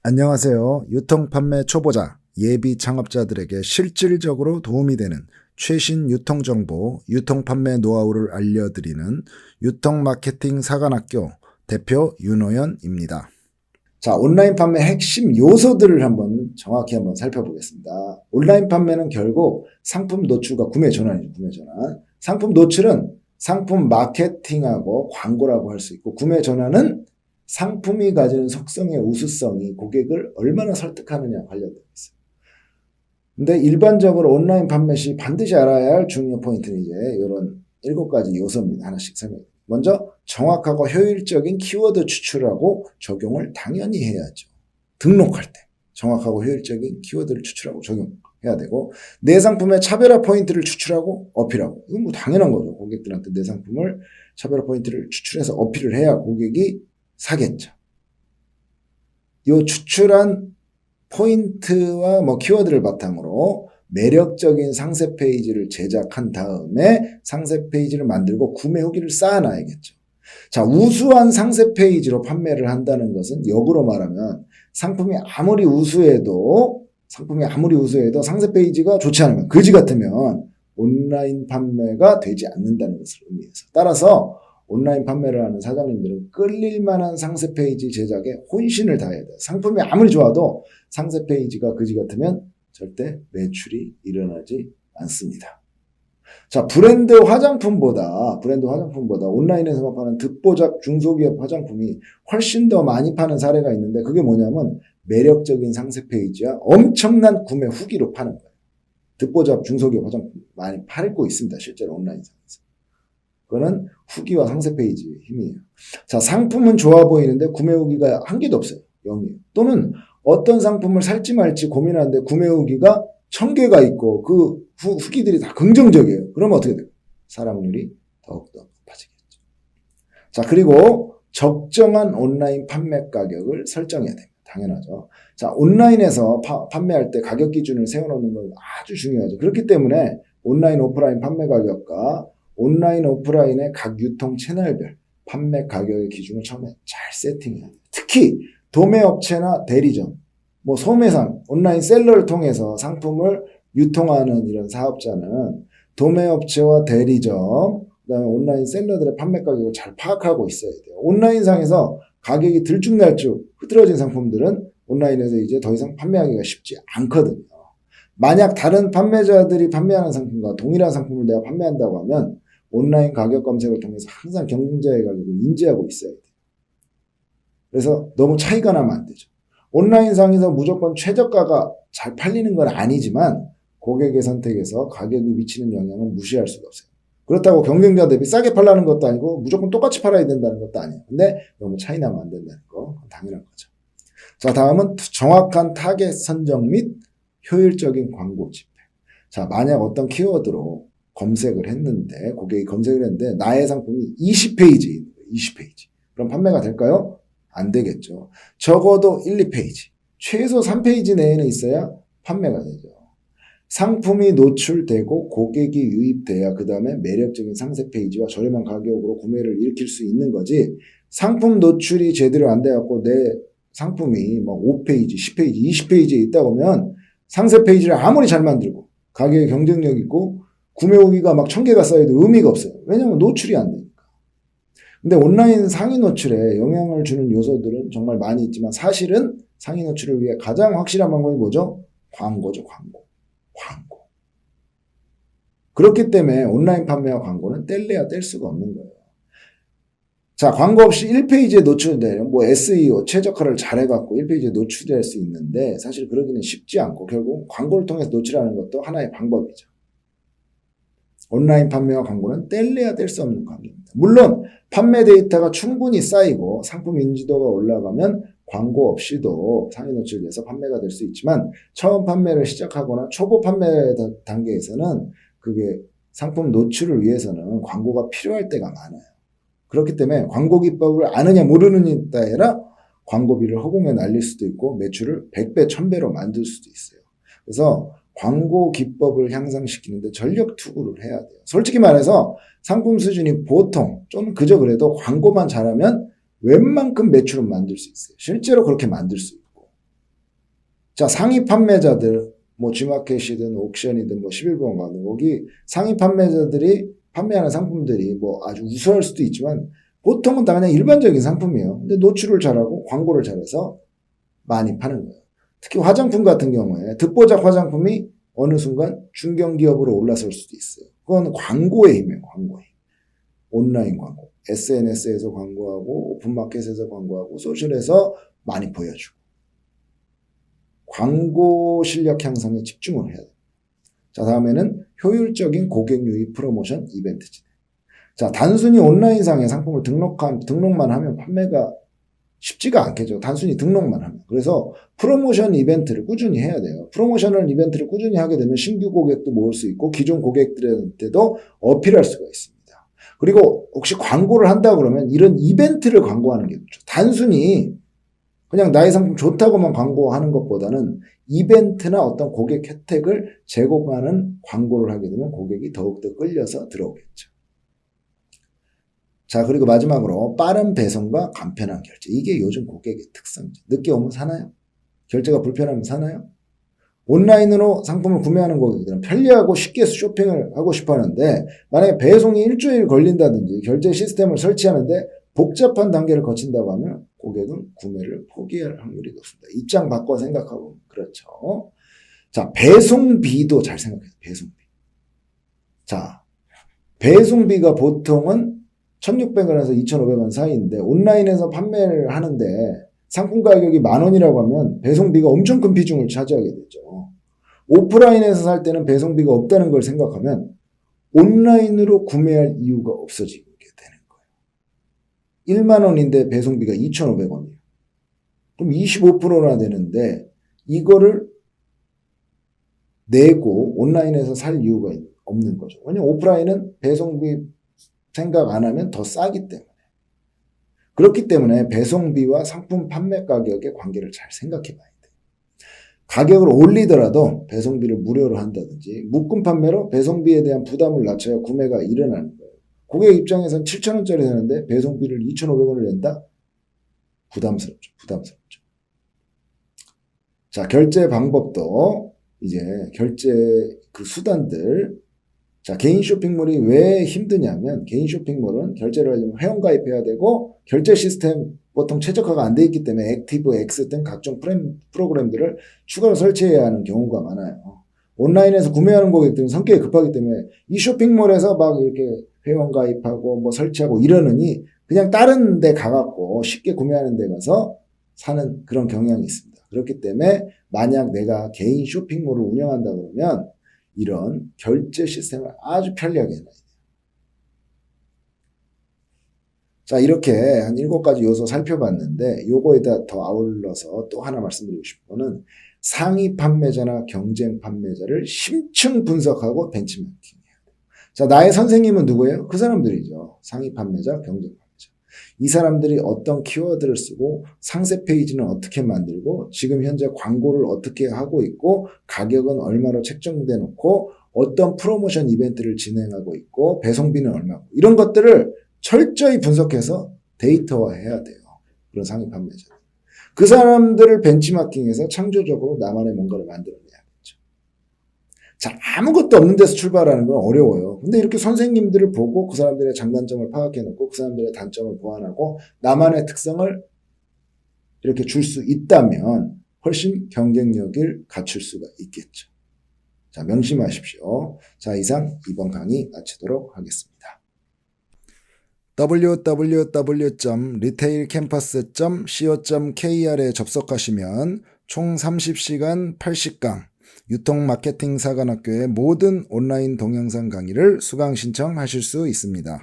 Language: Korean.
안녕하세요. 유통 판매 초보자, 예비 창업자들에게 실질적으로 도움이 되는 최신 유통 정보, 유통 판매 노하우를 알려드리는 유통 마케팅 사관학교 대표 윤호연입니다. 자, 온라인 판매 핵심 요소들을 정확히 살펴보겠습니다. 온라인 판매는 결국 상품 노출과 구매 전환이죠. 구매 전환. 상품 노출은 상품 마케팅하고 광고라고 할 수 있고, 구매 전환은 상품이 가지는 속성의 우수성이 고객을 얼마나 설득하느냐 관련되어 있어요. 근데 일반적으로 온라인 판매 시 반드시 알아야 할 중요 포인트는 이제 이런 7가지 요소입니다. 하나씩 설명해. 먼저 정확하고 효율적인 키워드 추출하고 적용을 당연히 해야죠. 등록할 때 정확하고 효율적인 키워드를 추출하고 적용해야 되고, 내 상품의 차별화 포인트를 추출하고 어필하고, 이건 뭐 당연한 거죠. 고객들한테 내 상품을 차별화 포인트를 추출해서 어필을 해야 고객이 사겠죠. 이 추출한 포인트와 키워드를 바탕으로 매력적인 상세 페이지를 제작한 다음에 상세 페이지를 만들고 구매 후기를 쌓아놔야겠죠. 자, 우수한 상세 페이지로 판매를 한다는 것은 역으로 말하면 상품이 아무리 우수해도 상세 페이지가 좋지 않으면, 거지 같으면 온라인 판매가 되지 않는다는 것을 의미해서, 따라서 온라인 판매를 하는 사장님들은 끌릴 만한 상세 페이지 제작에 혼신을 다해야 돼요. 상품이 아무리 좋아도 상세 페이지가 거지 같으면 절대 매출이 일어나지 않습니다. 자, 브랜드 화장품보다 온라인에서 파는 듣보잡 중소기업 화장품이 훨씬 더 많이 파는 사례가 있는데, 그게 뭐냐면 매력적인 상세 페이지와 엄청난 구매 후기로 파는 거예요. 듣보잡 중소기업 화장품 많이 팔고 있습니다. 실제로 온라인상에서. 그거는 후기와 상세 페이지의 힘이에요. 자, 상품은 좋아 보이는데 구매 후기가 한 개도 없어요. 0이에요. 또는 어떤 상품을 살지 말지 고민하는데 구매 후기가 1000개가 있고 그 후기들이 다 긍정적이에요. 그러면 어떻게 돼요? 사람률이 더욱더 높아지겠죠. 자, 그리고 적정한 온라인 판매 가격을 설정해야 됩니다. 당연하죠. 자, 온라인에서 판매할 때 가격 기준을 세워놓는 건 아주 중요하죠. 그렇기 때문에 온라인 오프라인 판매 가격과 온라인 오프라인의 각 유통 채널별 판매 가격의 기준을 처음에 잘 세팅해야 돼요. 특히 도매업체나 대리점, 소매상, 온라인 셀러를 통해서 상품을 유통하는 이런 사업자는 도매업체와 대리점, 그다음에 온라인 셀러들의 판매 가격을 잘 파악하고 있어야 돼요. 온라인상에서 가격이 들쭉날쭉 흐트러진 상품들은 온라인에서 이제 더 이상 판매하기가 쉽지 않거든요. 만약 다른 판매자들이 판매하는 상품과 동일한 상품을 내가 판매한다고 하면 온라인 가격 검색을 통해서 항상 경쟁자의 가격을 인지하고 있어야 돼요. 그래서 너무 차이가 나면 안 되죠. 온라인상에서 무조건 최저가가 잘 팔리는 건 아니지만 고객의 선택에서 가격이 미치는 영향은 무시할 수가 없어요. 그렇다고 경쟁자 대비 싸게 팔라는 것도 아니고 무조건 똑같이 팔아야 된다는 것도 아니에요. 근데 너무 차이 나면 안 된다는 거 당연한 거죠. 자, 다음은 정확한 타겟 선정 및 효율적인 광고 집행. 자, 만약 어떤 키워드로 고객이 검색을 했는데 나의 상품이 20페이지. 그럼 판매가 될까요? 안 되겠죠. 적어도 1, 2페이지, 최소 3페이지 내에는 있어야 판매가 되죠. 상품이 노출되고 고객이 유입돼야 그 다음에 매력적인 상세 페이지와 저렴한 가격으로 구매를 일으킬 수 있는 거지, 상품 노출이 제대로 안 돼갖고 내 상품이 5페이지, 10페이지, 20페이지에 있다 보면 상세 페이지를 아무리 잘 만들고 가격에 경쟁력 있고 구매 후기가 1000개가 쌓여도 의미가 없어요. 왜냐하면 노출이 안 되니까. 근데 온라인 상위 노출에 영향을 주는 요소들은 정말 많이 있지만 사실은 상위 노출을 위해 가장 확실한 방법이 뭐죠? 광고죠. 광고. 그렇기 때문에 온라인 판매와 광고는 뗄래야 뗄 수가 없는 거예요. 자, 광고 없이 1페이지에 노출되는 SEO 최적화를 잘해갖고 1페이지에 노출될 수 있는데 사실 그러기는 쉽지 않고 결국 광고를 통해서 노출하는 것도 하나의 방법이죠. 온라인 판매와 광고는 뗄래야 뗄 수 없는 관계입니다. 물론 판매 데이터가 충분히 쌓이고 상품 인지도가 올라가면 광고 없이도 상위 노출돼서 판매가 될 수 있지만 처음 판매를 시작하거나 초보 판매 단계에서는 그게 상품 노출을 위해서는 광고가 필요할 때가 많아요. 그렇기 때문에 광고 기법을 아느냐 모르느냐에 따라 광고비를 허공에 날릴 수도 있고 매출을 100배, 1000배로 만들 수도 있어요. 그래서 광고 기법을 향상시키는데 전력 투구를 해야 돼요. 솔직히 말해서 상품 수준이 보통 좀 그저 그래도 광고만 잘하면 웬만큼 매출은 만들 수 있어요. 실제로 그렇게 만들 수 있고. 자, 상위 판매자들, 뭐 G마켓이든 옥션이든 뭐 11번 가는 거기 상위 판매자들이 판매하는 상품들이 뭐 아주 우수할 수도 있지만 보통은 다 그냥 일반적인 상품이에요. 근데 노출을 잘하고 광고를 잘해서 많이 파는 거예요. 특히 화장품 같은 경우에 듣보잡 화장품이 어느 순간 중견기업으로 올라설 수도 있어요. 그건 광고의 힘이에요. 광고의 힘. 온라인 광고, SNS에서 광고하고 오픈마켓에서 광고하고 소셜에서 많이 보여주고 광고 실력 향상에 집중을 해야 돼요. 자, 다음에는 효율적인 고객 유입 프로모션 이벤트 진행. 자, 단순히 온라인상에 상품을 등록만 하면 판매가 쉽지가 않겠죠. 단순히 등록만 하면. 그래서 프로모션 이벤트를 꾸준히 해야 돼요. 프로모셔널 이벤트를 꾸준히 하게 되면 신규 고객도 모을 수 있고 기존 고객들한테도 어필할 수가 있습니다. 그리고 혹시 광고를 한다 그러면 이런 이벤트를 광고하는 게 좋죠. 단순히 그냥 나의 상품 좋다고만 광고하는 것보다는 이벤트나 어떤 고객 혜택을 제공하는 광고를 하게 되면 고객이 더욱더 끌려서 들어오겠죠. 자, 그리고 마지막으로 빠른 배송과 간편한 결제. 이게 요즘 고객의 특성이죠. 늦게 오면 사나요? 결제가 불편하면 사나요? 온라인으로 상품을 구매하는 고객들은 편리하고 쉽게 쇼핑을 하고 싶어 하는데 만약에 배송이 일주일 걸린다든지 결제 시스템을 설치하는데 복잡한 단계를 거친다고 하면 고객은 구매를 포기할 확률이 높습니다. 입장 바꿔 생각하고 그렇죠. 자, 배송비도 잘 생각해요. 배송비. 자, 배송비가 보통은 1,600원에서 2,500원 사이인데 온라인에서 판매를 하는데 상품 가격이 10,000원이라고 하면 배송비가 엄청 큰 비중을 차지하게 되죠. 오프라인에서 살 때는 배송비가 없다는 걸 생각하면 온라인으로 구매할 이유가 없어지게 되는 거예요. 10,000원인데 배송비가 2,500원이에요. 그럼 25%나 되는데 이거를 내고 온라인에서 살 이유가 없는 거죠. 왜냐면 오프라인은 배송비 생각 안 하면 더 싸기 때문에. 그렇기 때문에 배송비와 상품 판매 가격의 관계를 잘 생각해 봐야 돼요. 가격을 올리더라도 배송비를 무료로 한다든지 묶음 판매로 배송비에 대한 부담을 낮춰야 구매가 일어나는 거예요. 고객 입장에서는 7,000원짜리 사는데 배송비를 2,500원을 낸다? 부담스럽죠. 부담스럽죠. 자, 결제 방법도 이제 결제 그 수단들. 자, 개인 쇼핑몰이 왜 힘드냐면 개인 쇼핑몰은 결제를 하려면 회원가입해야 되고 결제 시스템 보통 최적화가 안 돼 있기 때문에 액티브 X 등 각종 프로그램들을 추가로 설치해야 하는 경우가 많아요. 온라인에서 구매하는 고객들은 성격이 급하기 때문에 이 쇼핑몰에서 막 이렇게 회원가입하고 뭐 설치하고 이러느니 그냥 다른 데 가갖고 쉽게 구매하는 데 가서 사는 그런 경향이 있습니다. 그렇기 때문에 만약 내가 개인 쇼핑몰을 운영한다 그러면 이런 결제 시스템을 아주 편리하게 해놔야 돼요. 자, 이렇게 한 7가지 요소 살펴봤는데 요거에다 더 아울러서 또 하나 말씀드리고 싶은 거는 상위 판매자나 경쟁 판매자를 심층 분석하고 벤치마킹 해야 돼요. 자, 나의 선생님은 누구예요? 그 사람들이죠. 상위 판매자, 경쟁 판매자. 이 사람들이 어떤 키워드를 쓰고 상세 페이지는 어떻게 만들고 지금 현재 광고를 어떻게 하고 있고 가격은 얼마로 책정돼 놓고 어떤 프로모션 이벤트를 진행하고 있고 배송비는 얼마고 이런 것들을 철저히 분석해서 데이터화해야 돼요. 그런 상위 판매자들. 그 사람들을 벤치마킹해서 창조적으로 나만의 뭔가를 만들어내야겠죠. 자, 아무것도 없는 데서 출발하는 건 어려워요. 근데 이렇게 선생님들을 보고 그 사람들의 장단점을 파악해놓고 그 사람들의 단점을 보완하고 나만의 특성을 이렇게 줄 수 있다면 훨씬 경쟁력을 갖출 수가 있겠죠. 자, 명심하십시오. 자, 이상 이번 강의 마치도록 하겠습니다. www.retailcampus.co.kr에 접속하시면 총 30시간 80강 유통마케팅 사관학교의 모든 온라인 동영상 강의를 수강 신청하실 수 있습니다.